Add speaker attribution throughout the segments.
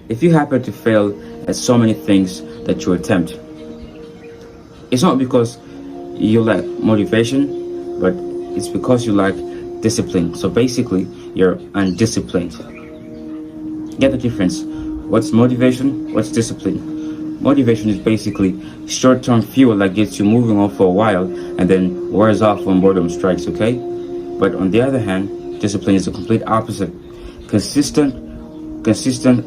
Speaker 1: if you happen to fail at so many things that you attempt, it's not because you lack motivation, but it's because you lack discipline. So basically, you're undisciplined. Get the difference? What's motivation? What's discipline? Motivation is basically short-term fuel that gets you moving on for a while and then wears off when boredom strikes, okay? But on the other hand, discipline is the complete opposite. Consistent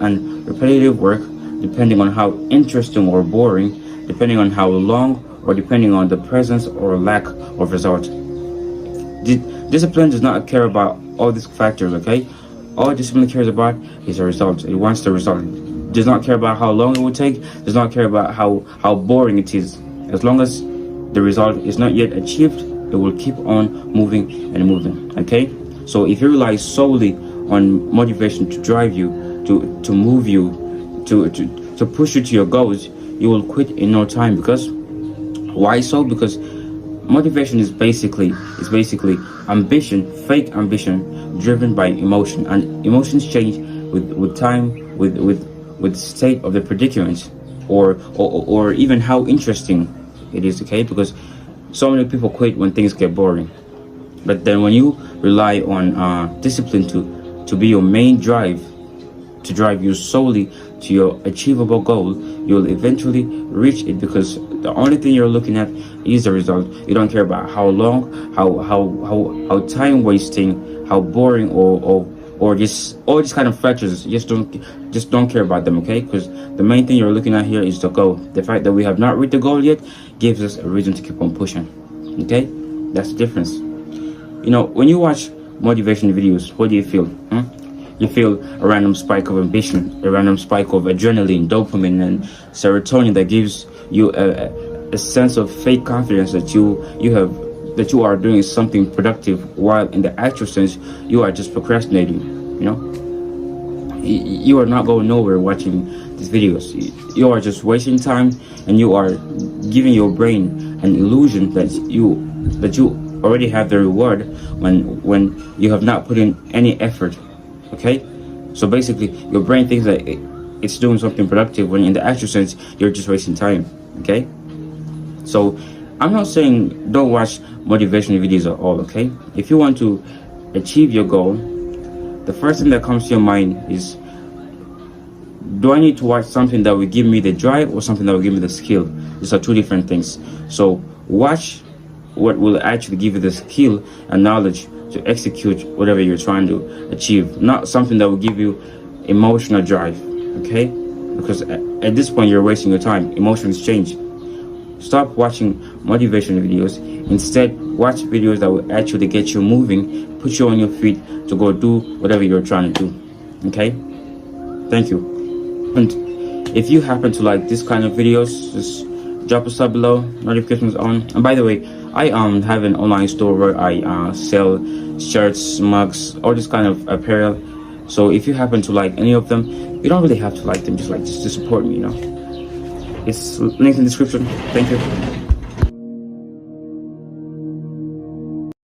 Speaker 1: and repetitive work, depending on how interesting or boring, depending on how long, or depending on the presence or lack of result. Discipline does not care about all these factors, okay? All discipline cares about is the result. It wants the result. It does not care about how long it will take, does not care about how boring it is. As long as the result is not yet achieved, it will keep on moving and moving, okay? So if you rely solely on motivation to drive you, to move you, to push you to your goals, you will quit in no time. Because why so? Because motivation is basically ambition, fake ambition, driven by emotion, and emotions change with time, with the state of the predicament, or even how interesting it is, okay? Because so many people quit when things get boring. But then when you rely on discipline to be your main drive, to drive you solely to your achievable goal, you'll eventually reach it, because the only thing you're looking at is the result. You don't care about how long, how time wasting, how boring, or just all these kind of factors. Just don't care about them, okay? Because the main thing you're looking at here is the goal. The fact that we have not reached the goal yet gives us a reason to keep on pushing, okay? That's the difference. You know, when you watch motivation videos, what do you feel? You feel a random spike of ambition, a random spike of adrenaline, dopamine, and serotonin that gives you a sense of fake confidence that you are doing something productive, while in the actual sense you are just procrastinating. You know, you are not going nowhere watching these videos. You are just wasting time, and you are giving your brain an illusion that you already have the reward when you have not put in any effort. Okay, so basically your brain thinks that it's doing something productive, when in the actual sense you're just wasting time. Okay, so I'm not saying don't watch motivational videos at all, okay? If you want to achieve your goal, the first thing that comes to your mind is, do I need to watch something that will give me the drive or something that will give me the skill? These are two different things. So watch what will actually give you the skill and knowledge to execute whatever you're trying to achieve, not something that will give you emotional drive, okay? Because at this point you're wasting your time. Emotions change. Stop watching motivation videos. Instead, watch videos that will actually get you moving, put you on your feet to go do whatever you're trying to do, okay? Thank you. And if you happen to like this kind of videos, just drop a sub below, notifications on. And by the way, I have an online store where I sell shirts, mugs, all this kind of apparel. So if you happen to like any of them, you don't really have to like them, just to support me, you know. It's linked in the description. Thank you.